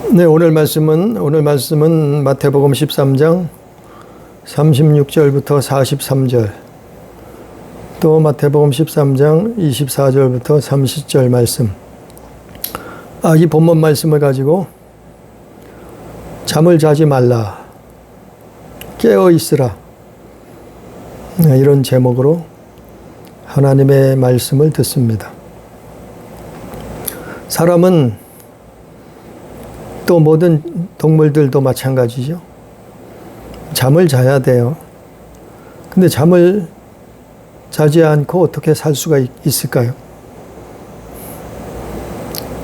네, 오늘 말씀은 마태복음 13장 36절부터 43절, 또 마태복음 13장 24절부터 30절 말씀. 이 본문 말씀을 가지고 잠을 자지 말라, 깨어 있으라, 이런 제목으로 하나님의 말씀을 듣습니다. 사람은, 또 모든 동물들도 마찬가지죠. 잠을 자야 돼요. 근데 잠을 자지 않고 어떻게 살 수가 있을까요?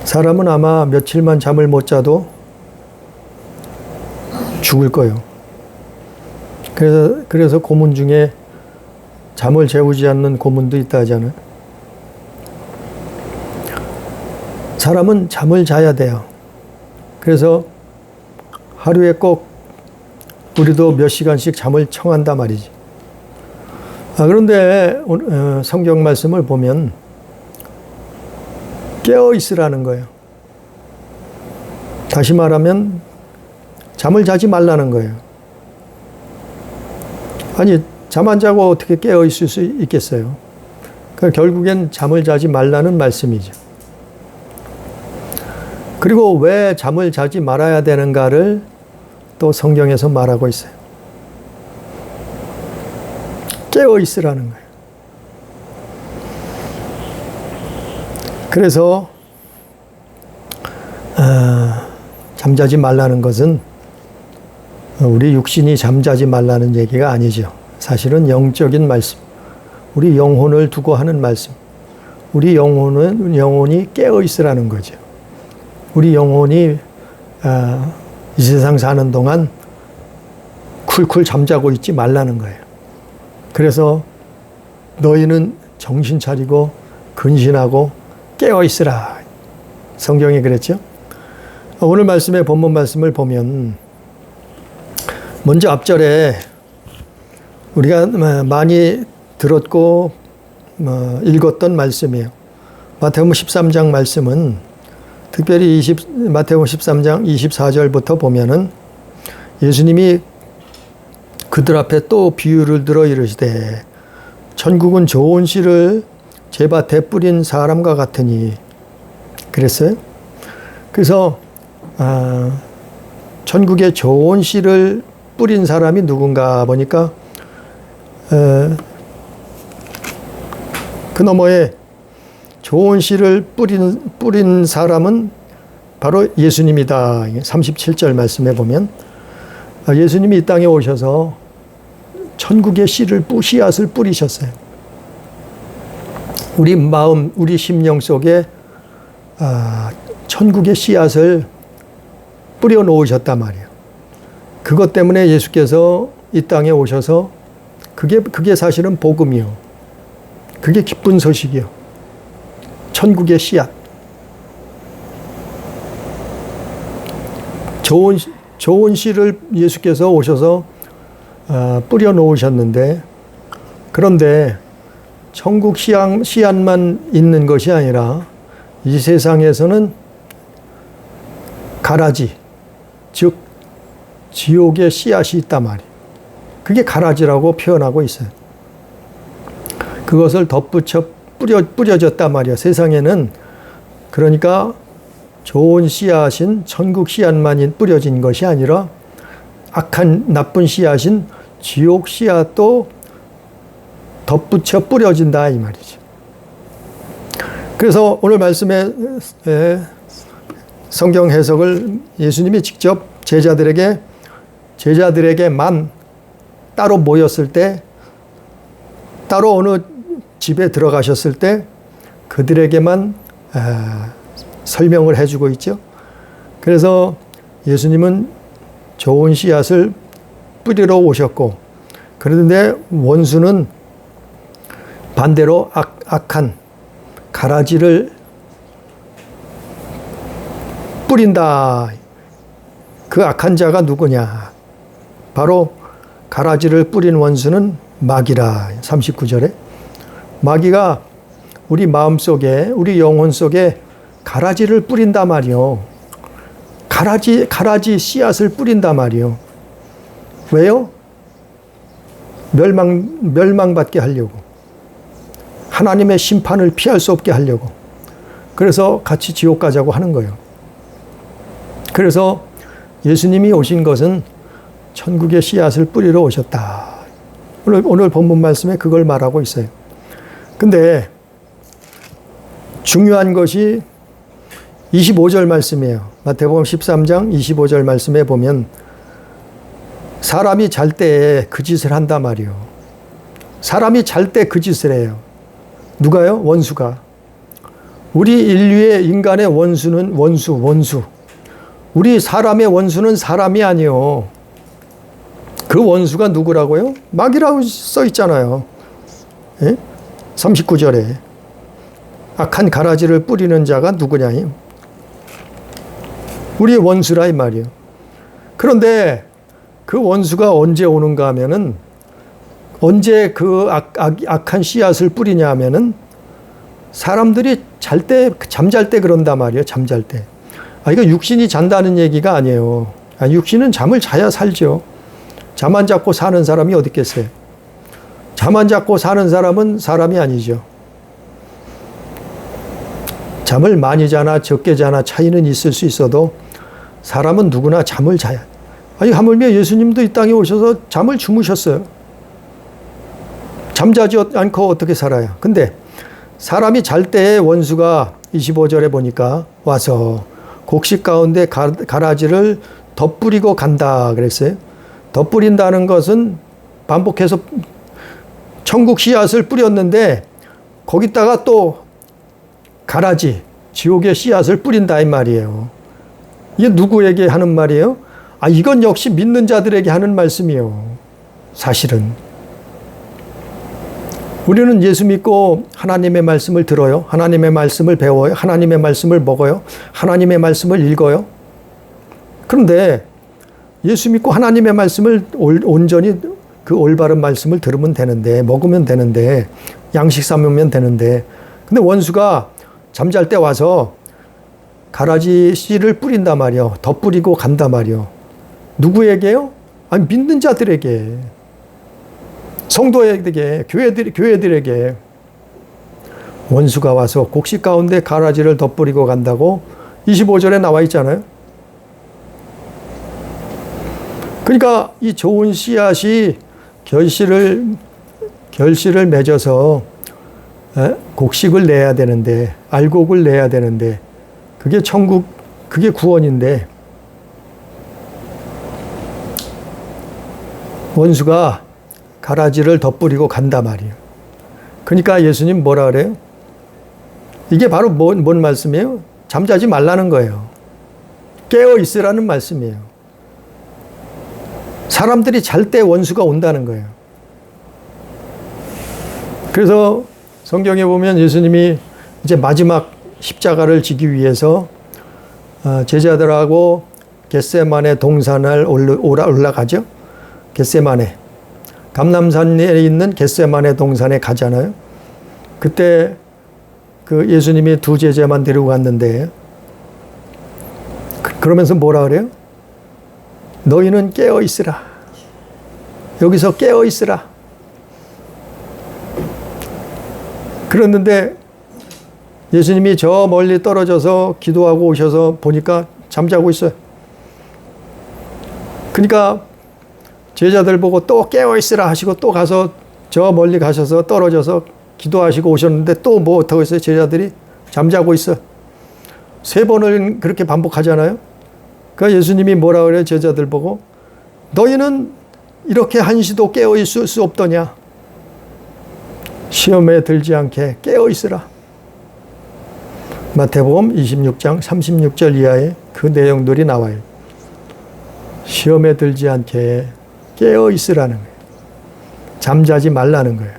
사람은 아마 며칠만 잠을 못 자도 죽을 거예요. 그래서 고문 중에 잠을 재우지 않는 고문도 있다 하잖아요. 사람은 잠을 자야 돼요. 그래서 하루에 꼭 우리도 몇 시간씩 잠을 청한단 말이지. 그런데 성경 말씀을 보면 깨어 있으라는 거예요. 다시 말하면 잠을 자지 말라는 거예요. 아니, 잠 안 자고 어떻게 깨어 있을 수 있겠어요? 결국엔 잠을 자지 말라는 말씀이죠. 그리고 왜 잠을 자지 말아야 되는가를 또 성경에서 말하고 있어요. 깨어 있으라는 거예요. 그래서 잠자지 말라는 것은 우리 육신이 잠자지 말라는 얘기가 아니죠. 사실은 영적인 말씀, 우리 영혼을 두고 하는 말씀. 우리 영혼이 깨어 있으라는 거죠. 우리 영혼이 이 세상 사는 동안 쿨쿨 잠자고 있지 말라는 거예요. 그래서 너희는 정신 차리고 근신하고 깨어 있으라. 성경이 그랬죠. 오늘 말씀의 본문 말씀을 보면 먼저 앞절에 우리가 많이 들었고 읽었던 말씀이에요. 마태복음 13장 말씀은 특별히 마태복음 13장 24절부터 보면은 예수님이 그들 앞에 또 비유를 들어 이르시되 천국은 좋은 씨를 제 밭에 뿌린 사람과 같으니 그랬어요. 그래서 천국에 좋은 씨를 뿌린 사람이 누군가 보니까 그 너머에 좋은 씨를 뿌린 사람은 바로 예수님이다. 37절 말씀에 보면 예수님이 이 땅에 오셔서 천국의 씨앗을 뿌리셨어요. 우리 마음, 우리 심령 속에 천국의 씨앗을 뿌려 놓으셨단 말이에요. 그것 때문에 예수께서 이 땅에 오셔서 그게 사실은 복음이요. 그게 기쁜 소식이요. 천국의 씨앗. 좋은 씨를 예수께서 오셔서 뿌려 놓으셨는데, 그런데 천국 씨앗만 있는 것이 아니라 이 세상에서는 가라지, 즉 지옥의 씨앗이 있단 말이에요. 그게 가라지라고 표현하고 있어요. 그것을 덧붙여 뿌려졌단 말이야. 세상에는 그러니까 좋은 씨앗인 천국 씨앗만 뿌려진 것이 아니라 악한 나쁜 씨앗인 지옥 씨앗도 덧붙여 뿌려진다 이 말이죠. 그래서 오늘 말씀의 성경 해석을 예수님이 직접 제자들에게만 따로 모였을 때, 따로 어느 집에 들어가셨을 때 그들에게만 설명을 해주고 있죠. 그래서 예수님은 좋은 씨앗을 뿌리러 오셨고, 그런데 원수는 반대로 악한 가라지를 뿌린다. 그 악한 자가 누구냐? 바로 가라지를 뿌린 원수는 마귀라. 39절에 마귀가 우리 마음 속에, 우리 영혼 속에 가라지를 뿌린단 말이요. 가라지 씨앗을 뿌린단 말이요. 왜요? 멸망받게 하려고. 하나님의 심판을 피할 수 없게 하려고. 그래서 같이 지옥 가자고 하는 거예요. 그래서 예수님이 오신 것은 천국의 씨앗을 뿌리러 오셨다. 오늘 본문 말씀에 그걸 말하고 있어요. 근데 중요한 것이 25절 말씀이에요. 마태복음 13장 25절 말씀에 보면 사람이 잘 때 그 짓을 한단 말이에요. 사람이 잘 때 그 짓을 해요. 누가요? 원수가. 우리 인류의 인간의 원수는 원수. 우리 사람의 원수는 사람이 아니요. 그 원수가 누구라고요? 마귀라고 써 있잖아요. 예? 39절에. 악한 가라지를 뿌리는 자가 누구냐? 우리의 원수라 이 말이에요. 그런데 그 원수가 언제 오는가 하면은 언제 그 악한 씨앗을 뿌리냐 하면은 사람들이 잠잘 때 그런단 말이에요. 잠잘 때. 이거 육신이 잔다는 얘기가 아니에요. 육신은 잠을 자야 살죠. 잠 안 잡고 사는 사람이 어디 있겠어요? 잠 안 잡고 사는 사람은 사람이 아니죠. 잠을 많이 자나 적게 자나 차이는 있을 수 있어도 사람은 누구나 잠을 자야. 하물며 예수님도 이 땅에 오셔서 잠을 주무셨어요. 잠자지 않고 어떻게 살아요? 근데 사람이 잘 때에 원수가 25절에 보니까 와서 곡식 가운데 가라지를 덧뿌리고 간다 그랬어요. 덧뿌린다는 것은 반복해서 천국 씨앗을 뿌렸는데 거기다가 또 가라지, 지옥의 씨앗을 뿌린다 이 말이에요. 이게 누구에게 하는 말이에요? 이건 역시 믿는 자들에게 하는 말씀이에요. 사실은. 우리는 예수 믿고 하나님의 말씀을 들어요. 하나님의 말씀을 배워요. 하나님의 말씀을 먹어요. 하나님의 말씀을 읽어요. 그런데 예수 믿고 하나님의 말씀을 온전히 그 올바른 말씀을 들으면 되는데, 먹으면 되는데, 양식 삼으면 되는데, 근데 원수가 잠잘 때 와서 가라지 씨를 뿌린단 말이요. 덧뿌리고 간단 말이요. 누구에게요? 믿는 자들에게. 성도에게, 교회들에게. 원수가 와서 곡식 가운데 가라지를 덧뿌리고 간다고 25절에 나와 있잖아요. 그러니까 이 좋은 씨앗이 결실을 맺어서 곡식을 내야 되는데, 알곡을 내야 되는데, 그게 천국, 그게 구원인데, 원수가 가라지를 덧뿌리고 간단 말이에요. 그러니까 예수님 뭐라 그래요? 이게 바로 뭔 말씀이에요? 잠자지 말라는 거예요. 깨어 있으라는 말씀이에요. 사람들이 잘 때 원수가 온다는 거예요. 그래서 성경에 보면 예수님이 이제 마지막 십자가를 지기 위해서 제자들하고 겟세마네 동산을 올라가죠. 겟세마네. 감람산에 있는 겟세마네 동산에 가잖아요. 그때 그 예수님이 두 제자만 데리고 갔는데 그러면서 뭐라 그래요? 너희는 깨어 있으라. 여기서 깨어 있으라. 그랬는데 예수님이 저 멀리 떨어져서 기도하고 오셔서 보니까 잠자고 있어요. 그러니까 제자들 보고 또 깨어 있으라 하시고 또 가서 저 멀리 가셔서 떨어져서 기도하시고 오셨는데 또 뭐 어떻게 했어요? 제자들이 잠자고 있어. 3번을 그렇게 반복하잖아요. 그러니까 예수님이 뭐라 그래요? 제자들 보고 너희는 이렇게 한시도 깨어 있을 수 없더냐? 시험에 들지 않게 깨어 있으라. 마태복음 26장 36절 이하에 그 내용들이 나와요. 시험에 들지 않게 깨어 있으라는 거예요. 잠자지 말라는 거예요.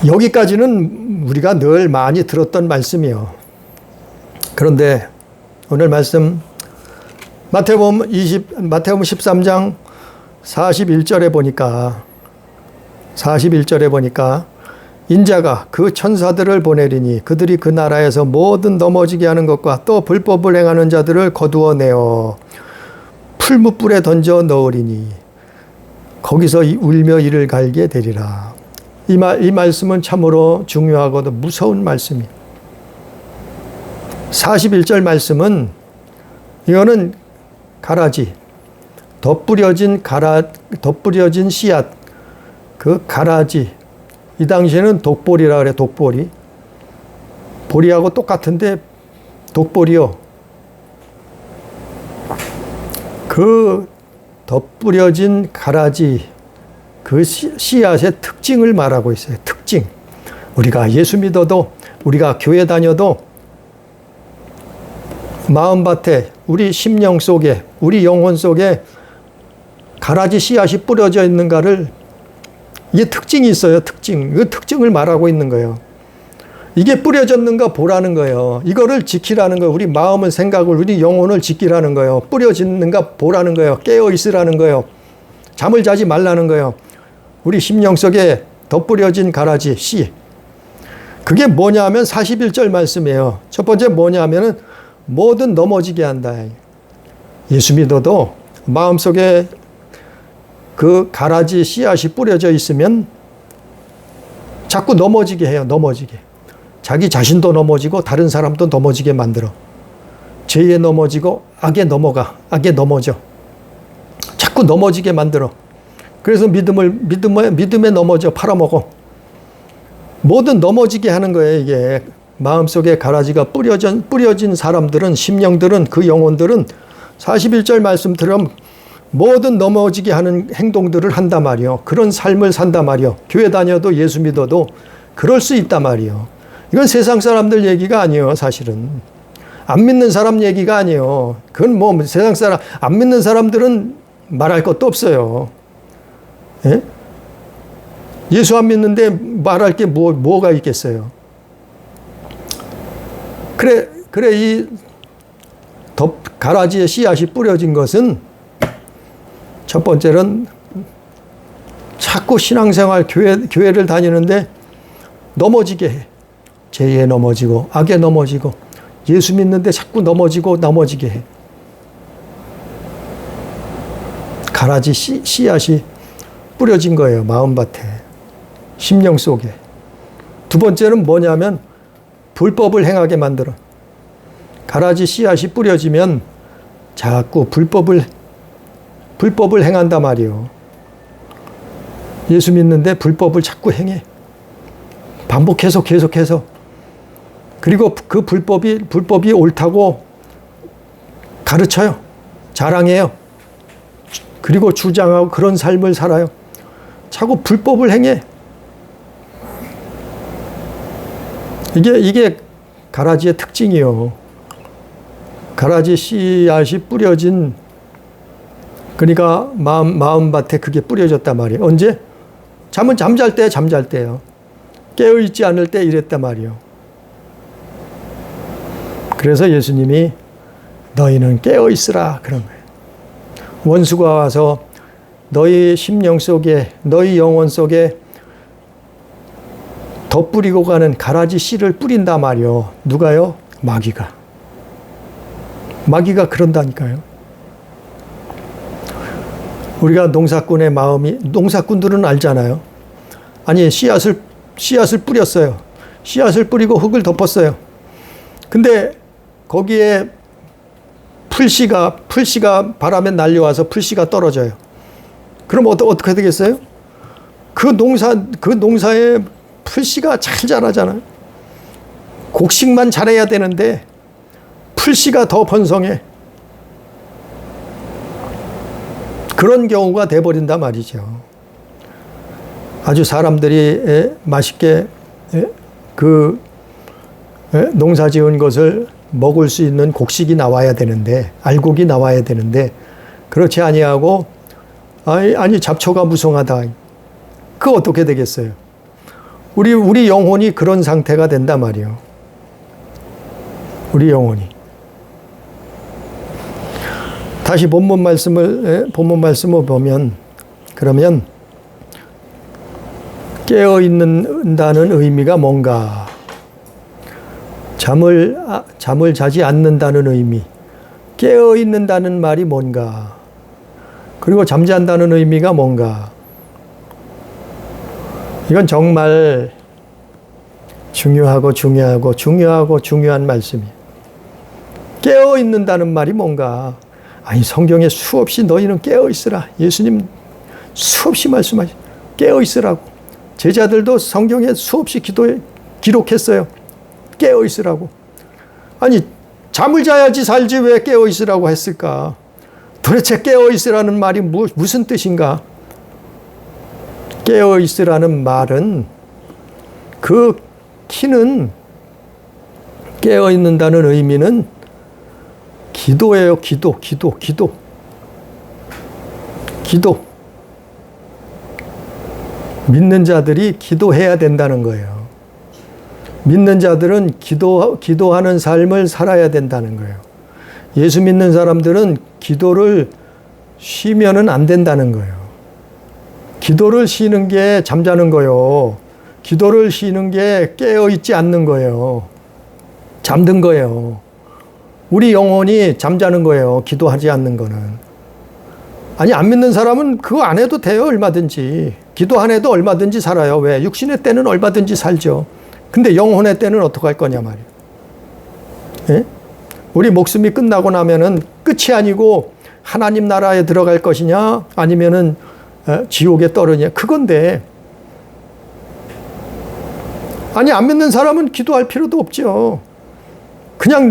여기까지는 우리가 늘 많이 들었던 말씀이요. 그런데 오늘 말씀 마태복음 41장 41절에 보니까 인자가 그 천사들을 보내리니 그들이 그 나라에서 모든 넘어지게 하는 것과 또 불법을 행하는 자들을 거두어내어 풀무불에 던져 넣으리니 거기서 울며 이를 갈게 되리라. 이 말씀은 참으로 중요하고도 무서운 말씀이에요. 41절 말씀은 이거는 가라지, 덧뿌려진 씨앗, 그 가라지. 이 당시에는 독보리라 그래, 독보리. 보리하고 똑같은데 독보리요. 그 덧뿌려진 가라지, 그 씨앗의 특징을 말하고 있어요. 특징. 우리가 예수 믿어도, 우리가 교회 다녀도 마음밭에, 우리 심령 속에, 우리 영혼 속에 가라지 씨앗이 뿌려져 있는가를, 이게 특징이 있어요. 특징. 그 특징을 말하고 있는 거예요. 이게 뿌려졌는가 보라는 거예요. 이거를 지키라는 거예요. 우리 마음은 생각을, 우리 영혼을 지키라는 거예요. 뿌려지는가 보라는 거예요. 깨어 있으라는 거예요. 잠을 자지 말라는 거예요. 우리 심령 속에 덧뿌려진 가라지 씨. 그게 뭐냐면 41절 말씀이에요. 첫 번째 뭐냐면은 뭐든 넘어지게 한다. 예수 믿어도 마음속에 그 가라지 씨앗이 뿌려져 있으면 자꾸 넘어지게 해요. 넘어지게. 자기 자신도 넘어지고 다른 사람도 넘어지게 만들어. 죄에 넘어지고 악에 넘어가. 악에 넘어져. 자꾸 넘어지게 만들어. 그래서 믿음에 넘어져 팔아먹어. 뭐든 넘어지게 하는 거예요. 이게 마음속에 가라지가 뿌려진 사람들은, 심령들은, 그 영혼들은 41절 말씀처럼 뭐든 넘어지게 하는 행동들을 한단 말이요. 그런 삶을 산단 말이요. 교회 다녀도 예수 믿어도 그럴 수 있단 말이요. 이건 세상 사람들 얘기가 아니에요. 사실은 안 믿는 사람 얘기가 아니에요. 그건 뭐 세상 사람, 안 믿는 사람들은 말할 것도 없어요. 예? 예수 안 믿는데 말할 게 뭐가 있겠어요. 그래 이 가라지의 씨앗이 뿌려진 것은 첫 번째는 자꾸 신앙생활 교회를 다니는데 넘어지게 해. 죄에 넘어지고 악에 넘어지고 예수 믿는데 자꾸 넘어지게 해. 가라지 씨앗이 뿌려진 거예요. 마음밭에, 심령 속에. 두 번째는 뭐냐면 불법을 행하게 만들어. 가라지 씨앗이 뿌려지면 자꾸 불법을 행한단 말이에요. 예수 믿는데 불법을 자꾸 행해. 반복해서 계속해서. 그리고 그 불법이 옳다고 가르쳐요. 자랑해요. 그리고 주장하고 그런 삶을 살아요. 자꾸 불법을 행해. 이게 가라지의 특징이요. 가라지 씨앗이 뿌려진, 그러니까 마음밭에 그게 뿌려졌단 말이에요. 언제? 잠잘 때요. 깨어있지 않을 때 이랬단 말이에요. 그래서 예수님이 너희는 깨어있으라 그런 거예요. 원수가 와서 너희 심령 속에, 너희 영혼 속에 덧뿌리고 가는 가라지 씨를 뿌린단 말이요. 누가요? 마귀가 그런다니까요. 우리가 농사꾼의 마음이, 농사꾼들은 알잖아요. 아니, 씨앗을 뿌렸어요. 씨앗을 뿌리고 흙을 덮었어요. 근데 거기에 풀씨가 바람에 날려와서 풀씨가 떨어져요. 그럼 어떻게 되겠어요? 그 농사에 풀씨가 잘 자라잖아요. 곡식만 잘해야 되는데 풀씨가 더 번성해. 그런 경우가 돼버린단 말이죠. 아주 사람들이 맛있게 농사 지은 것을 먹을 수 있는 곡식이 나와야 되는데, 알곡이 나와야 되는데, 그렇지 아니하고, 아니 잡초가 무성하다. 그거 어떻게 되겠어요? 우리 영혼이 그런 상태가 된단 말이에요. 우리 영혼이. 다시 본문 말씀을 보면, 그러면 깨어 있는다는 의미가 뭔가? 잠을 자지 않는다는 의미. 깨어 있는다는 말이 뭔가? 그리고 잠잔다는 의미가 뭔가? 이건 정말 중요한 말씀이에요. 깨어 있는다는 말이 뭔가? 아니, 성경에 수없이 너희는 깨어 있으라. 예수님 수없이 말씀하시 깨어 있으라고. 제자들도 성경에 수없이 기록했어요. 깨어 있으라고. 아니, 잠을 자야지 살지 왜 깨어 있으라고 했을까? 도대체 깨어 있으라는 말이 무슨 뜻인가? 깨어 있으라는 말은 그 키는 깨어 있는다는 의미는 기도예요. 기도. 믿는 자들이 기도해야 된다는 거예요. 믿는 자들은 기도하는 삶을 살아야 된다는 거예요. 예수 믿는 사람들은 기도를 쉬면은 안 된다는 거예요. 기도를 쉬는 게 잠자는 거예요. 기도를 쉬는 게 깨어 있지 않는 거예요. 잠든 거예요. 우리 영혼이 잠자는 거예요. 기도하지 않는 거는. 아니, 안 믿는 사람은 그거 안 해도 돼요. 얼마든지. 기도 안 해도 얼마든지 살아요. 왜? 육신의 때는 얼마든지 살죠. 근데 영혼의 때는 어떡할 거냐 말이에요. 예? 우리 목숨이 끝나고 나면은 끝이 아니고 하나님 나라에 들어갈 것이냐 아니면은 지옥에 떨어지냐 그건데, 아니, 안 믿는 사람은 기도할 필요도 없죠. 그냥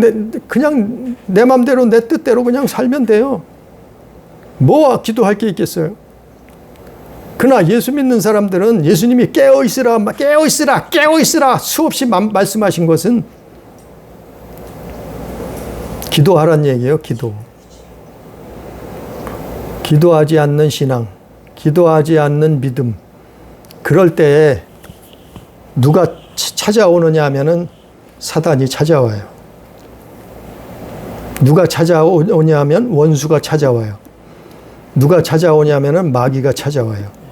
내 맘대로 내 뜻대로 그냥 살면 돼요. 뭐 기도할 게 있겠어요. 그러나 예수 믿는 사람들은 예수님이 깨어 있으라 수없이 말씀하신 것은 기도하란 얘기예요. 기도하지 않는 신앙, 기도하지 않는 믿음. 그럴 때 누가 찾아오느냐 하면은 사단이 찾아와요. 누가 찾아오냐 하면 원수가 찾아와요. 누가 찾아오냐 하면은 마귀가 찾아와요.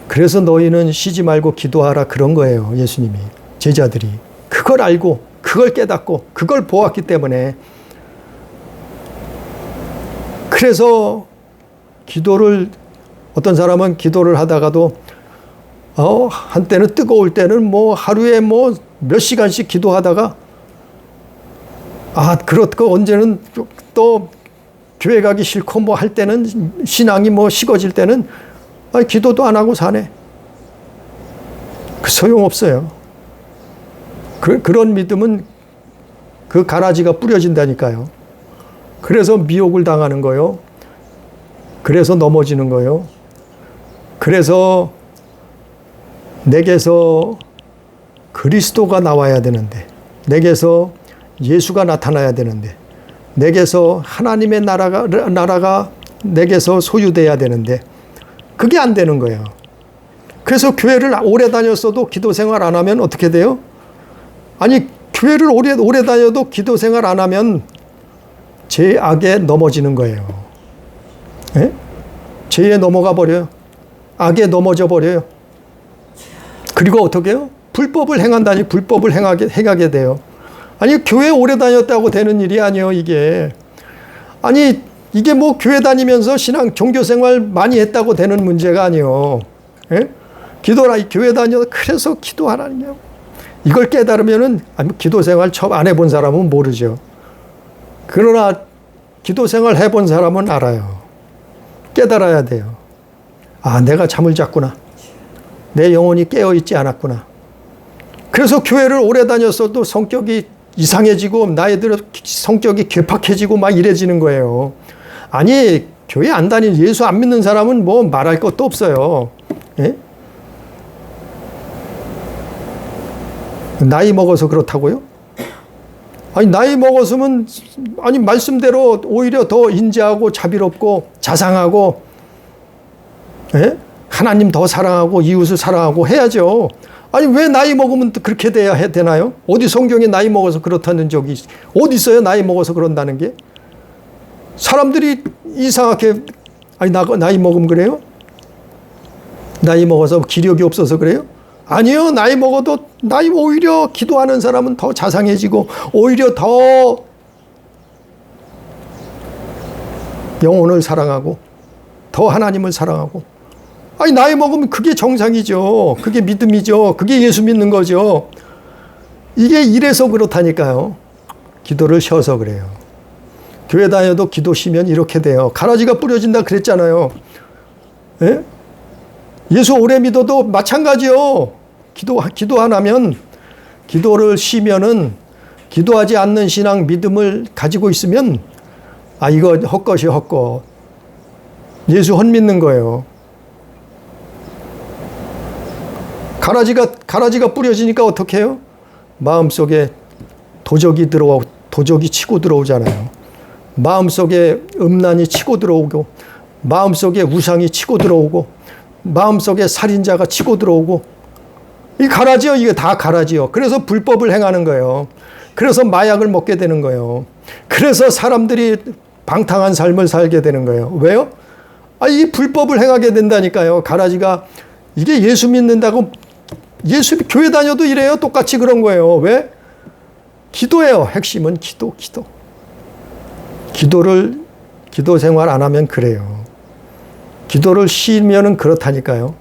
그래서 너희는 쉬지 말고 기도하라 그런 거예요. 예수님이. 제자들이. 그걸 알고 그걸 깨닫고 그걸 보았기 때문에, 그래서 어떤 사람은 기도를 하다가도 한때는 뜨거울 때는 하루에 몇 시간씩 기도하다가 그렇고 언제는 또 교회 가기 싫고 할 때는 신앙이 식어질 때는 기도도 안 하고 사네. 소용없어요. 그런 믿음은 그 가라지가 뿌려진다니까요. 그래서 미혹을 당하는 거요. 그래서 넘어지는 거요. 그래서 내게서 그리스도가 나와야 되는데, 내게서 예수가 나타나야 되는데, 내게서 하나님의 나라가 내게서 소유돼야 되는데 그게 안 되는 거예요. 그래서 교회를 오래 다녔어도 기도 생활 안 하면 어떻게 돼요? 아니, 교회를 오래 다녀도 기도 생활 안 하면 죄악에 넘어지는 거예요. 예? 죄에 넘어가 버려요. 악에 넘어져 버려요. 그리고 어떻게 해요? 불법을 행한다니 불법을 행하게 돼요. 아니, 교회 오래 다녔다고 되는 일이 아니에요, 이게. 아니, 이게 교회 다니면서 종교 생활 많이 했다고 되는 문제가 아니에요. 예? 교회 다녀서 그래서 기도하라니요. 이걸 깨달으면은, 기도 생활 처음 안 해본 사람은 모르죠. 그러나 기도 생활 해본 사람은 알아요. 깨달아야 돼요. 내가 잠을 잤구나. 내 영혼이 깨어있지 않았구나. 그래서 교회를 오래 다녔어도 성격이 이상해지고 나이 들어 성격이 괴팍해지고 막 이래지는 거예요. 아니, 교회 안 다닌 예수 안 믿는 사람은 말할 것도 없어요. 예? 나이 먹어서 그렇다고요? 아니, 나이 먹었으면 말씀대로 오히려 더 인자하고 자비롭고 자상하고, 예? 하나님 더 사랑하고 이웃을 사랑하고 해야죠. 아니, 왜 나이 먹으면 그렇게 되나요? 어디 성경에 나이 먹어서 그렇다는 적이 어디 있어요? 나이 먹어서 그런다는 게? 사람들이 이상하게 나이 먹으면 그래요? 나이 먹어서 기력이 없어서 그래요? 아니요. 나이 먹어도 오히려 기도하는 사람은 더 자상해지고 오히려 더 영혼을 사랑하고 더 하나님을 사랑하고. 아니 나이 먹으면 그게 정상이죠. 그게 믿음이죠. 그게 예수 믿는 거죠. 이게 이래서 그렇다니까요. 기도를 쉬어서 그래요. 교회 다녀도 기도 쉬면 이렇게 돼요. 가라지가 뿌려진다 그랬잖아요. 예? 예수 오래 믿어도 마찬가지요. 기도 안 하면, 기도를 쉬면은, 기도하지 않는 신앙 믿음을 가지고 있으면, 아, 이거 헛것이 헛것. 예수 헛믿는 거예요. 가라지가 뿌려지니까 어떻게 해요? 마음속에 도적이 치고 들어오잖아요. 마음속에 음란이 치고 들어오고, 마음속에 우상이 치고 들어오고, 마음속에 살인자가 치고 들어오고, 이 가라지요. 이게 다 가라지요. 그래서 불법을 행하는 거예요. 그래서 마약을 먹게 되는 거예요. 그래서 사람들이 방탕한 삶을 살게 되는 거예요. 왜요? 아, 이 불법을 행하게 된다니까요. 가라지가. 이게 예수 믿는다고, 교회 다녀도 이래요. 똑같이 그런 거예요. 왜? 기도예요. 핵심은 기도. 기도 생활 안 하면 그래요. 기도를 쉬면은 그렇다니까요.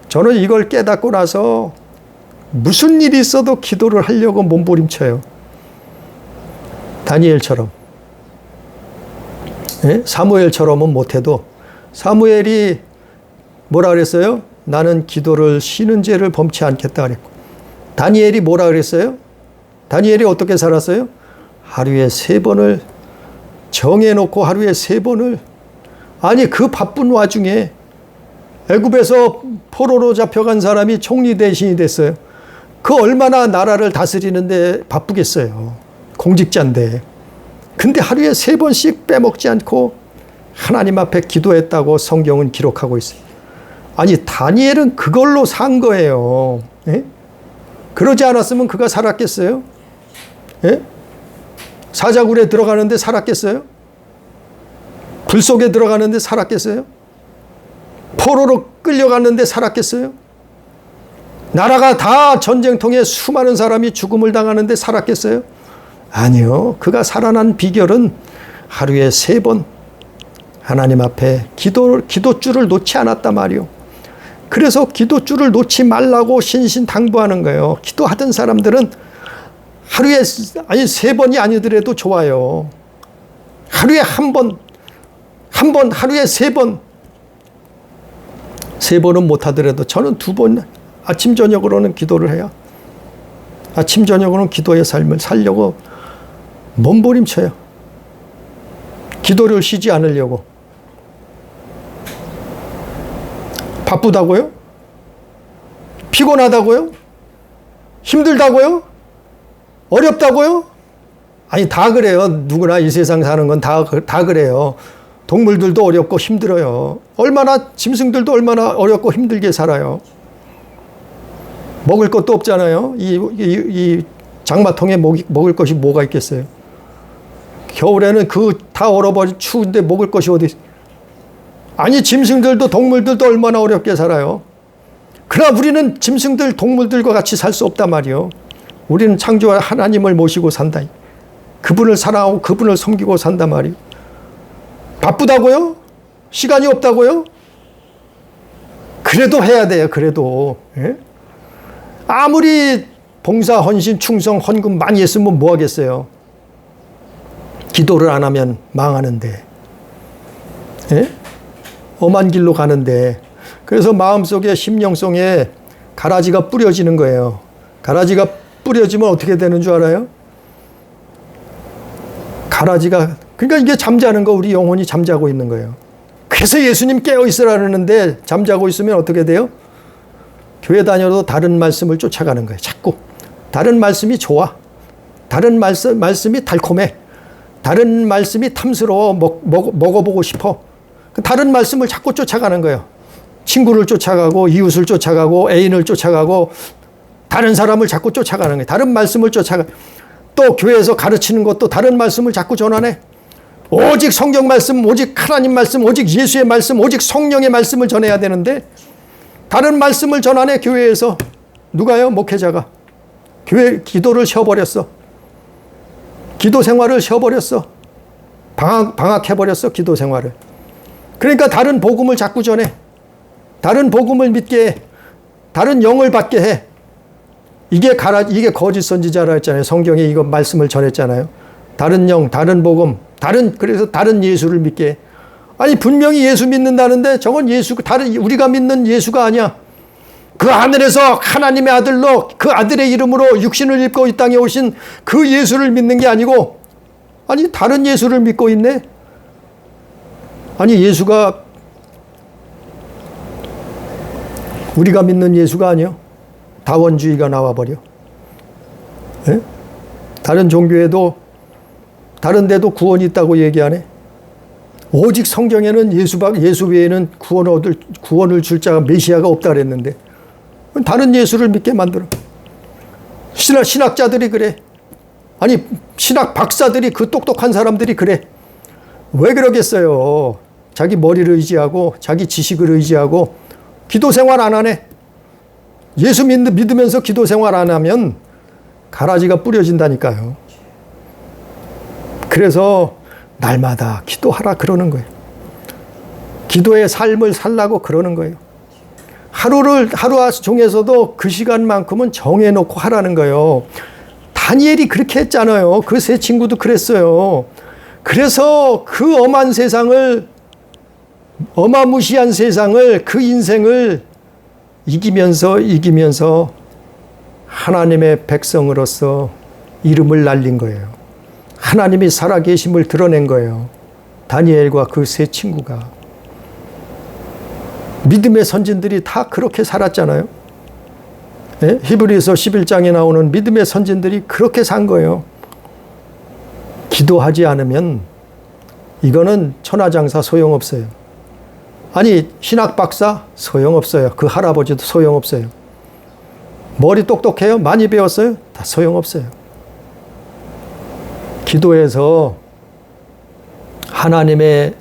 저는 이걸 깨닫고 나서 무슨 일이 있어도 기도를 하려고 몸부림쳐요. 다니엘처럼. 예? 사무엘처럼은 못해도, 사무엘이 뭐라 그랬어요? 나는 기도를 쉬는 죄를 범치 않겠다 그랬고, 다니엘이 뭐라 그랬어요? 다니엘이 어떻게 살았어요? 하루에 3번을 정해놓고 하루에 3번을, 아니 그 바쁜 와중에 애굽에서 포로로 잡혀간 사람이 총리 대신이 됐어요. 그 얼마나 나라를 다스리는데 바쁘겠어요. 공직자인데. 근데 하루에 3번씩 빼먹지 않고 하나님 앞에 기도했다고 성경은 기록하고 있어요. 아니 다니엘은 그걸로 산 거예요. 예? 그러지 않았으면 그가 살았겠어요? 예? 사자굴에 들어가는데 살았겠어요? 불 속에 들어가는데 살았겠어요? 포로로 끌려갔는데 살았겠어요? 나라가 다 전쟁통에 수많은 사람이 죽음을 당하는데 살았겠어요? 아니요. 그가 살아난 비결은 하루에 3번 하나님 앞에 기도줄을 놓지 않았단 말이요. 그래서 기도줄을 놓지 말라고 신신당부하는 거예요. 기도하던 사람들은 하루에, 아니 3번이 아니더라도 좋아요. 하루에 한 번, 하루에 3번. 3번은 못하더라도 저는 2번, 아침 저녁으로는 기도를 해요. 아침 저녁으로는 기도의 삶을 살려고 몸부림쳐요. 기도를 쉬지 않으려고. 바쁘다고요? 피곤하다고요? 힘들다고요? 어렵다고요? 아니 다 그래요. 누구나 이 세상 사는 건 다 그래요. 동물들도 어렵고 힘들어요. 짐승들도 얼마나 어렵고 힘들게 살아요. 먹을 것도 없잖아요. 이 장마통에 먹을 것이 뭐가 있겠어요? 겨울에는 다 얼어버리 추운데 먹을 것이 어디? 아니 짐승들도 동물들도 얼마나 어렵게 살아요. 그러나 우리는 짐승들 동물들과 같이 살 수 없단 말이요. 우리는 창조한 하나님을 모시고 산다. 그분을 사랑하고 그분을 섬기고 산단 말이요. 바쁘다고요? 시간이 없다고요? 그래도 해야 돼요. 그래도. 예? 아무리 봉사, 헌신, 충성, 헌금 많이 했으면 뭐 하겠어요? 기도를 안 하면 망하는데. 예? 엄한 길로 가는데. 그래서 마음속에 심령성에 가라지가 뿌려지는 거예요. 가라지가 뿌려지면 어떻게 되는 줄 알아요? 그러니까 이게 잠자는 거, 우리 영혼이 잠자고 있는 거예요. 그래서 예수님 깨어 있으라 그러는데 잠자고 있으면 어떻게 돼요? 교회 다녀도 다른 말씀을 쫓아가는 거예요. 자꾸. 다른 말씀이 좋아. 다른 말씀이 달콤해. 다른 말씀이 탐스러워. 먹어보고 싶어. 다른 말씀을 자꾸 쫓아가는 거예요. 친구를 쫓아가고 이웃을 쫓아가고 애인을 쫓아가고 다른 사람을 자꾸 쫓아가는 거예요. 다른 말씀을 또 교회에서 가르치는 것도 다른 말씀을 자꾸 전하네. 오직 성경 말씀, 오직 하나님 말씀, 오직 예수의 말씀, 오직 성령의 말씀을 전해야 되는데 다른 말씀을 전하네, 교회에서. 누가요? 목회자가. 교회 기도를 쉬어버렸어. 기도 생활을 쉬어버렸어. 방학해버렸어, 기도 생활을. 그러니까 다른 복음을 자꾸 전해. 다른 복음을 믿게 해. 다른 영을 받게 해. 이게 거짓 선지자라 했잖아요. 성경에 이거 말씀을 전했잖아요. 다른 영, 다른 복음, 그래서 다른 예수를 믿게 해. 아니, 분명히 예수 믿는다는데 저건 우리가 믿는 예수가 아니야. 그 하늘에서 하나님의 아들로 그 아들의 이름으로 육신을 입고 이 땅에 오신 그 예수를 믿는 게 아니고, 아니, 다른 예수를 믿고 있네. 아니, 예수가 우리가 믿는 예수가 아니요. 다원주의가 나와버려. 예? 다른 종교에도 다른 데도 구원이 있다고 얘기하네. 오직 성경에는 예수 외에는 구원을 줄 자가 메시아가 없다 그랬는데 다른 예수를 믿게 만들어. 신학자들이 그래. 아니, 신학 박사들이, 그 똑똑한 사람들이 그래. 왜 그러겠어요? 자기 머리를 의지하고 자기 지식을 의지하고 기도 생활 안 하네. 예수 믿으면서 기도 생활 안 하면 가라지가 뿌려진다니까요. 그래서 날마다 기도하라 그러는 거예요. 기도의 삶을 살라고 그러는 거예요. 하루 중에서도 그 시간만큼은 정해놓고 하라는 거예요. 다니엘이 그렇게 했잖아요. 그 세 친구도 그랬어요. 그래서 그 어마무시한 세상을, 그 인생을 이기면서 하나님의 백성으로서 이름을 날린 거예요. 하나님이 살아계심을 드러낸 거예요. 다니엘과 그 세 친구가. 믿음의 선진들이 다 그렇게 살았잖아요. 네? 히브리서 11장에 나오는 믿음의 선진들이 그렇게 산 거예요. 기도하지 않으면 이거는 천하장사 소용없어요. 아니, 신학 박사 소용없어요. 그 할아버지도 소용없어요. 머리 똑똑해요? 많이 배웠어요? 다 소용없어요. 기도해서 하나님의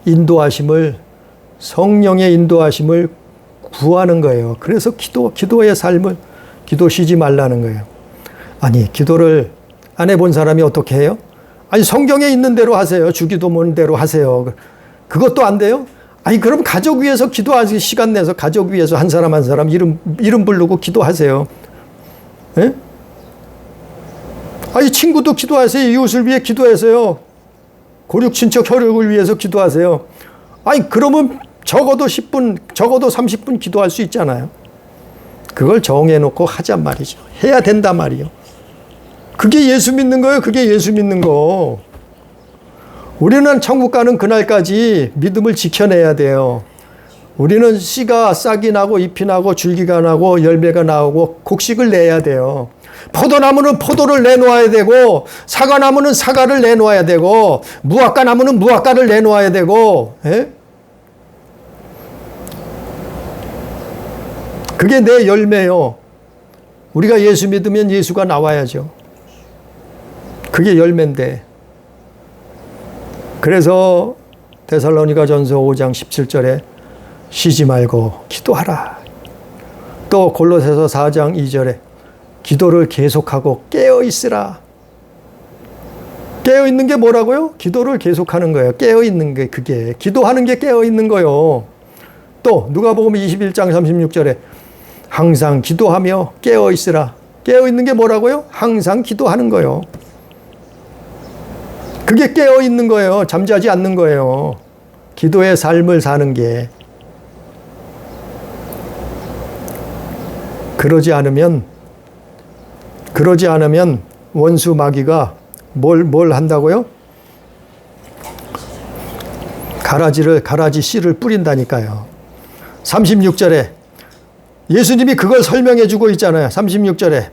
인도하심을, 성령의 인도하심을 구하는 거예요. 그래서 기도의 삶을, 기도 쉬지 말라는 거예요. 아니, 기도를 안 해본 사람이 어떻게 해요? 아니, 성경에 있는 대로 하세요. 주기도문 대로 하세요. 그것도 안 돼요? 아니, 그럼 가족 위해서 기도하시, 시간 내서 가족 위해서 한 사람 한 사람 이름 부르고 기도하세요. 예? 아니, 친구도 기도하세요. 이웃을 위해 기도하세요. 고륙 친척 혈육을 위해서 기도하세요. 아니, 그러면 적어도 10분, 적어도 30분 기도할 수 있잖아요. 그걸 정해놓고 하잔 말이죠. 해야 된단 말이요. 그게 예수 믿는 거예요. 그게 예수 믿는 거. 우리는 천국 가는 그날까지 믿음을 지켜내야 돼요. 우리는 씨가 싹이 나고 잎이 나고 줄기가 나고 열매가 나오고 곡식을 내야 돼요. 포도나무는 포도를 내놓아야 되고, 사과나무는 사과를 내놓아야 되고, 무화과 나무는 무화과를 내놓아야 되고, 예? 그게 내 열매요. 우리가 예수 믿으면 예수가 나와야죠. 그게 열매인데. 그래서 데살로니가전서 5장 17절에 쉬지 말고 기도하라. 또 골로새서 4장 2절에 기도를 계속하고 깨어 있으라. 깨어 있는 게 뭐라고요? 기도를 계속하는 거예요. 깨어 있는 게 그게. 기도하는 게 깨어 있는 거예요. 또 누가복음 21장 36절에 항상 기도하며 깨어 있으라. 깨어 있는 게 뭐라고요? 항상 기도하는 거예요. 그게 깨어 있는 거예요. 잠자지 않는 거예요. 기도의 삶을 사는 게. 그러지 않으면 원수 마귀가 뭘 한다고요? 가라지 씨를 뿌린다니까요. 36절에 예수님이 그걸 설명해 주고 있잖아요. 36절에,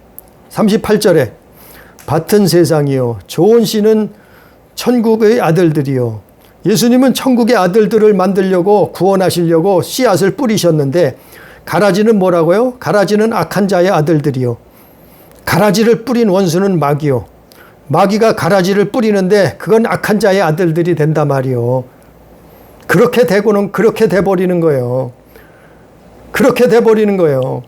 38절에 밭은 세상이요 좋은 씨는 천국의 아들들이요. 예수님은 천국의 아들들을 만들려고, 구원하시려고 씨앗을 뿌리셨는데, 가라지는 뭐라고요? 가라지는 악한 자의 아들들이요. 가라지를 뿌린 원수는 마귀요. 마귀가 가라지를 뿌리는데 그건 악한 자의 아들들이 된단 말이요. 그렇게 되고는 그렇게 돼버리는 거예요. 그렇게 돼버리는 거예요.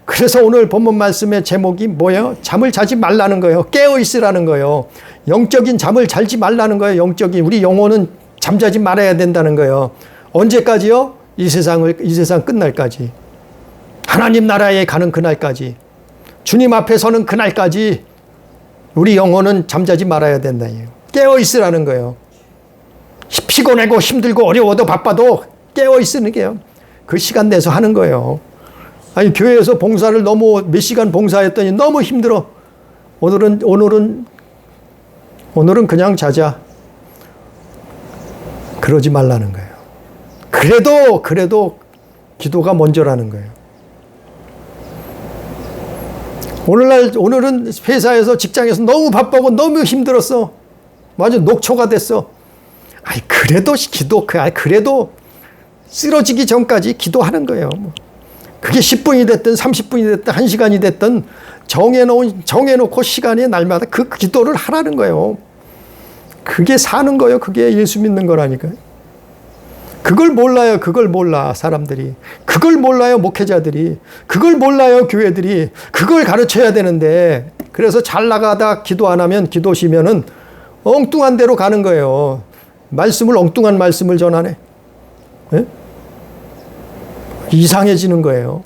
그래서 오늘 본문 말씀의 제목이 뭐예요? 잠을 자지 말라는 거예요. 깨어 있으라는 거예요. 영적인 잠을 자지 말라는 거예요. 영적인 우리 영혼은 잠자지 말아야 된다는 거예요. 언제까지요? 이 세상 끝날까지. 하나님 나라에 가는 그날까지. 주님 앞에 서는 그날까지 우리 영혼은 잠자지 말아야 된다. 깨어 있으라는 거예요. 피곤하고 힘들고 어려워도 바빠도 깨어 있으는 게요. 그 시간 내서 하는 거예요. 아니 교회에서 봉사를 너무 몇 시간 봉사했더니 너무 힘들어. 오늘은 그냥 자자. 그러지 말라는 거예요. 그래도 기도가 먼저라는 거예요. 오늘은 회사에서 직장에서 너무 바쁘고 너무 힘들었어. 완전 녹초가 됐어. 그래도 쓰러지기 전까지 기도하는 거예요. 그게 10분이 됐든 30분이 됐든 1시간이 됐든 정해놓고 시간에 날마다 그 기도를 하라는 거예요. 그게 사는 거예요. 그게 예수 믿는 거라니까요. 그걸 몰라 사람들이. 그걸 몰라요 목회자들이. 그걸 몰라요 교회들이. 그걸 가르쳐야 되는데 그래서 잘 나가다 기도 안 하면 기도시면은 엉뚱한 데로 가는 거예요. 엉뚱한 말씀을 전하네. 네? 이상해지는 거예요.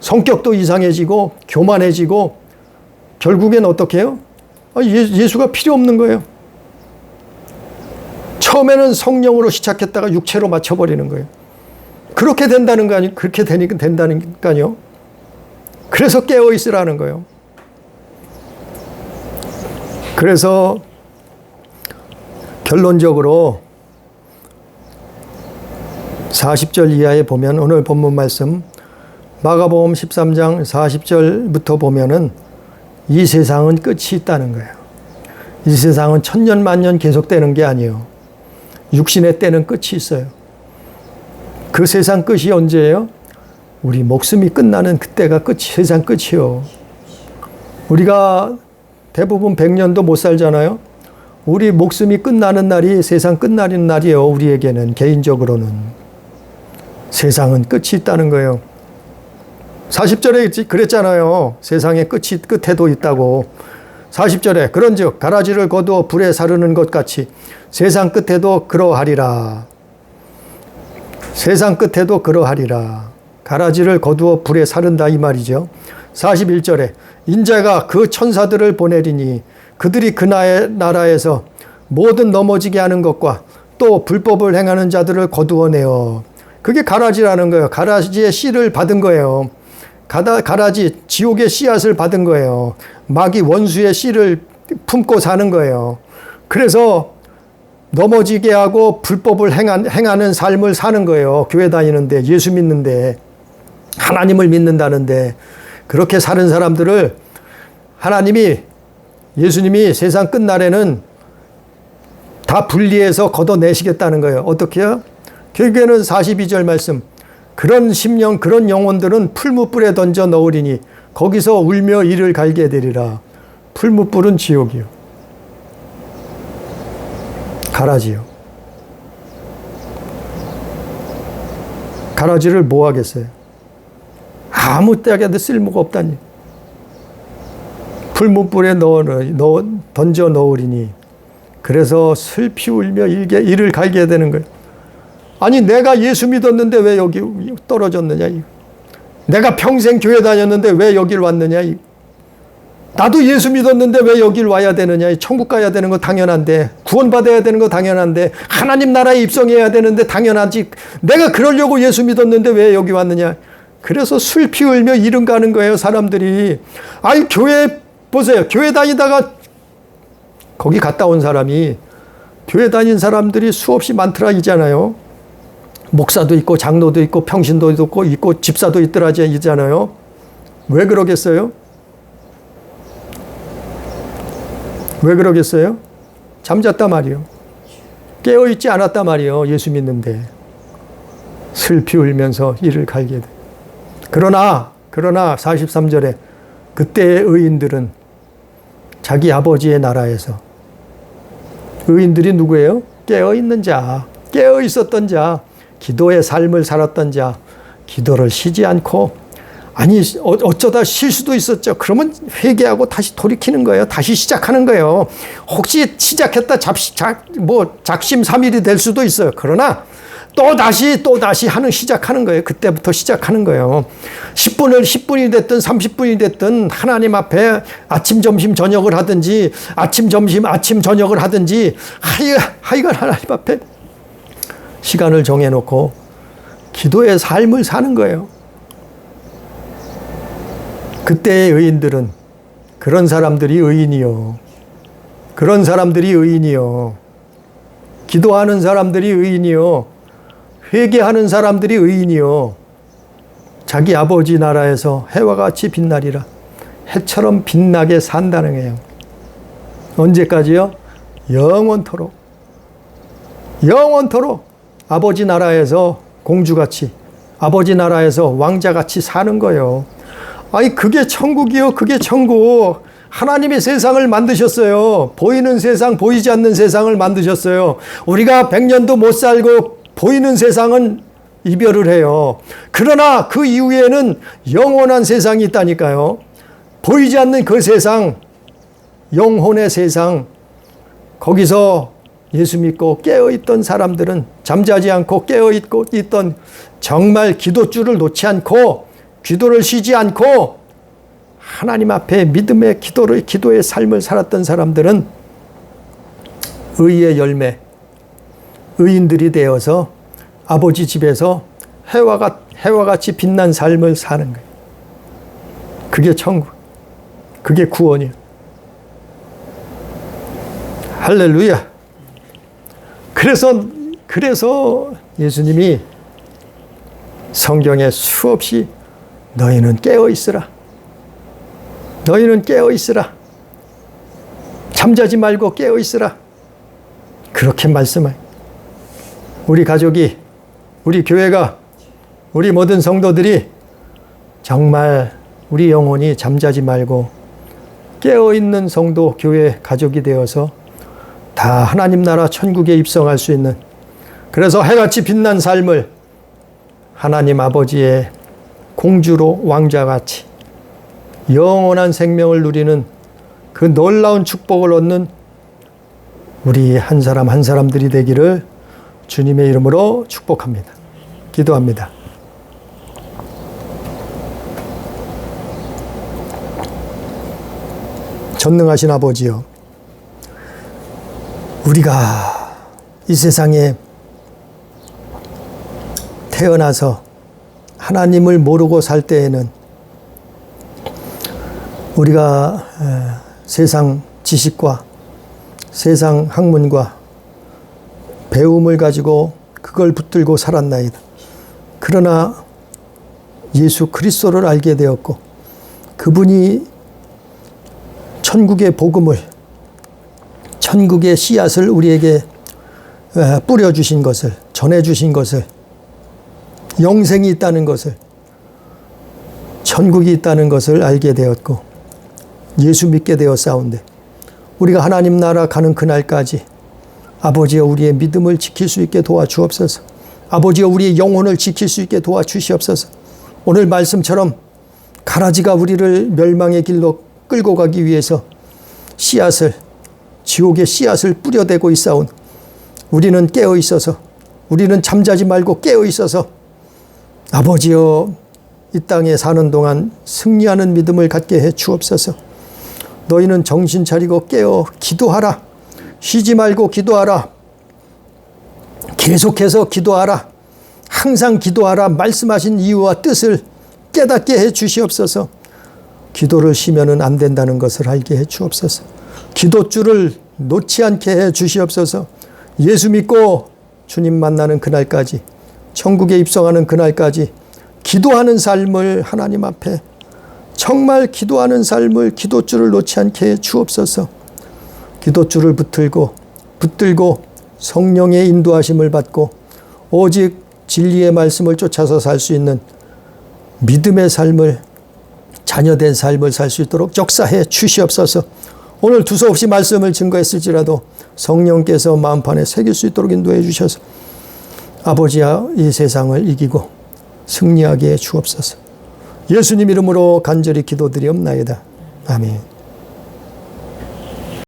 성격도 이상해지고 교만해지고 결국엔 어떻게 해요? 예수가 필요 없는 거예요. 처음에는 성령으로 시작했다가 육체로 맞춰버리는 거예요. 그렇게 된다는 거 아니에요? 그렇게 된다니까요. 그래서 깨어 있으라는 거예요. 그래서 결론적으로 40절 이하에 보면 오늘 본문 말씀 마가복음 13장 40절부터 보면은 이 세상은 끝이 있다는 거예요. 이 세상은 천년 만년 계속되는 게 아니에요. 육신의 때는 끝이 있어요. 그 세상 끝이 언제예요? 우리 목숨이 끝나는 그때가 세상 끝이요. 우리가 대부분 100년도 못 살잖아요. 우리 목숨이 끝나는 날이 세상 끝나는 날이에요. 우리에게는 개인적으로는. 세상은 끝이 있다는 거예요. 40절에 그랬잖아요. 세상의 끝에도 있다고. 40절에 그런즉 가라지를 거두어 불에 사르는 것 같이 세상 끝에도 그러하리라. 세상 끝에도 그러하리라. 가라지를 거두어 불에 사른다 이 말이죠. 41절에 인자가 그 천사들을 보내리니 그들이 그 나라에서 모든 넘어지게 하는 것과 또 불법을 행하는 자들을 거두어내어. 그게 가라지라는 거예요. 가라지의 씨를 받은 거예요. 가라지 지옥의 씨앗을 받은 거예요. 마귀 원수의 씨를 품고 사는 거예요. 그래서 넘어지게 하고 불법을 행하는 삶을 사는 거예요. 교회 다니는데 예수 믿는데 하나님을 믿는다는데 그렇게 사는 사람들을 예수님이 세상 끝날에는 다 분리해서 걷어내시겠다는 거예요. 어떻게요? 결국에는 42절 말씀 그런 심령 그런 영혼들은 풀무불에 던져 넣으리니 거기서 울며 이를 갈게 되리라. 풀무불은 지옥이요. 가라지요. 가라지를 뭐 하겠어요? 아무 때에도 쓸모가 없다니. 풀무불에 던져 넣으리니 그래서 슬피 울며 이를 갈게 되는 거예요. 아니 내가 예수 믿었는데 왜 여기 떨어졌느냐. 내가 평생 교회 다녔는데 왜 여길 왔느냐. 나도 예수 믿었는데 왜 여길 와야 되느냐. 천국 가야 되는 거 당연한데 구원받아야 되는 거 당연한데 하나님 나라에 입성해야 되는데 당연하지. 내가 그러려고 예수 믿었는데 왜 여기 왔느냐. 그래서 슬피 울며 이름 가는 거예요 사람들이. 아니 교회 보세요. 교회 다니다가 거기 갔다 온 사람이 교회 다닌 사람들이 수없이 많더라잖아요. 목사도 있고 장로도 있고 평신도 있고 집사도 있잖아요. 왜 그러겠어요? 왜 그러겠어요? 잠잤단 말이요. 깨어있지 않았단 말이요. 예수 믿는데. 슬피 울면서 이를 갈게 돼. 그러나 43절에 그때의 의인들은 자기 아버지의 나라에서 의인들이 누구예요? 깨어있는 자, 깨어있었던 자, 기도의 삶을 살았던 자, 기도를 쉬지 않고, 아니 어쩌다 쉴 수도 있었죠. 그러면 회개하고 다시 돌이키는 거예요. 다시 시작하는 거예요. 혹시 시작했다 작심삼일이 될 수도 있어요. 그러나 또 다시 시작하는 거예요. 그때부터 시작하는 거예요. 10분이 됐든 30분이 됐든 하나님 앞에 아침 점심 저녁을 하든지 아침 저녁을 하든지 하여간 하나님 앞에 시간을 정해놓고 기도의 삶을 사는 거예요. 그때의 의인들은 그런 사람들이 의인이요. 기도하는 사람들이 의인이요. 회개하는 사람들이 의인이요. 자기 아버지 나라에서 해와 같이 빛나리라. 해처럼 빛나게 산다는 거예요. 언제까지요? 영원토록 아버지 나라에서 공주같이, 아버지 나라에서 왕자같이 사는 거예요. 아니 그게 천국이요. 그게 천국. 하나님의 세상을 만드셨어요. 보이는 세상, 보이지 않는 세상을 만드셨어요. 우리가 100년도 못 살고 보이는 세상은 이별을 해요. 그러나 그 이후에는 영원한 세상이 있다니까요. 보이지 않는 그 세상, 영혼의 세상, 거기서 예수 믿고 깨어있던 사람들은, 잠자지 않고 깨어있던, 정말 기도줄을 놓지 않고 기도를 쉬지 않고 하나님 앞에 믿음의 기도의 삶을 살았던 사람들은 의의 열매, 의인들이 되어서 아버지 집에서 해와 같이 빛난 삶을 사는 거예요. 그게 천국, 그게 구원이에요. 할렐루야. 그래서 예수님이 성경에 수없이 너희는 깨어있으라. 잠자지 말고 깨어있으라. 그렇게 말씀해요. 우리 가족이, 우리 교회가, 우리 모든 성도들이 정말 우리 영혼이 잠자지 말고 깨어있는 성도, 교회 가족이 되어서 다 하나님 나라 천국에 입성할 수 있는, 그래서 해같이 빛난 삶을 하나님 아버지의 공주로 왕자같이 영원한 생명을 누리는 그 놀라운 축복을 얻는 우리 한 사람 한 사람들이 되기를 주님의 이름으로 축복합니다. 기도합니다. 전능하신 아버지여, 우리가 이 세상에 태어나서 하나님을 모르고 살 때에는 우리가 세상 지식과 세상 학문과 배움을 가지고 그걸 붙들고 살았나이다. 그러나 예수 그리스도를 알게 되었고 그분이 천국의 복음을, 천국의 씨앗을 우리에게 뿌려주신 것을, 전해주신 것을, 영생이 있다는 것을, 천국이 있다는 것을 알게 되었고 예수 믿게 되었사온데, 우리가 하나님 나라 가는 그날까지 아버지여 우리의 믿음을 지킬 수 있게 도와주옵소서. 아버지여 우리의 영혼을 지킬 수 있게 도와주시옵소서. 오늘 말씀처럼 가라지가 우리를 멸망의 길로 끌고 가기 위해서 씨앗을, 지옥의 씨앗을 뿌려대고 있사온 우리는 깨어 있어서, 우리는 잠자지 말고 깨어 있어서 아버지여 이 땅에 사는 동안 승리하는 믿음을 갖게 해 주옵소서. 너희는 정신 차리고 깨어 기도하라. 쉬지 말고 기도하라. 계속해서 기도하라. 항상 기도하라. 말씀하신 이유와 뜻을 깨닫게 해 주시옵소서. 기도를 쉬면은 안 된다는 것을 알게 해 주옵소서. 기도줄을 놓지 않게 해 주시옵소서. 예수 믿고 주님 만나는 그날까지, 천국에 입성하는 그날까지 기도하는 삶을 하나님 앞에, 정말 기도하는 삶을, 기도줄을 놓지 않게 해 주옵소서. 기도줄을 붙들고 성령의 인도하심을 받고 오직 진리의 말씀을 쫓아서 살 수 있는 믿음의 삶을, 자녀된 삶을 살 수 있도록 역사해 주시옵소서. 오늘 두서없이 말씀을 증거했을지라도 성령께서 마음판에 새길 수 있도록 인도해 주셔서 아버지야 이 세상을 이기고 승리하게 해 주옵소서. 예수님 이름으로 간절히 기도드리옵나이다. 아멘.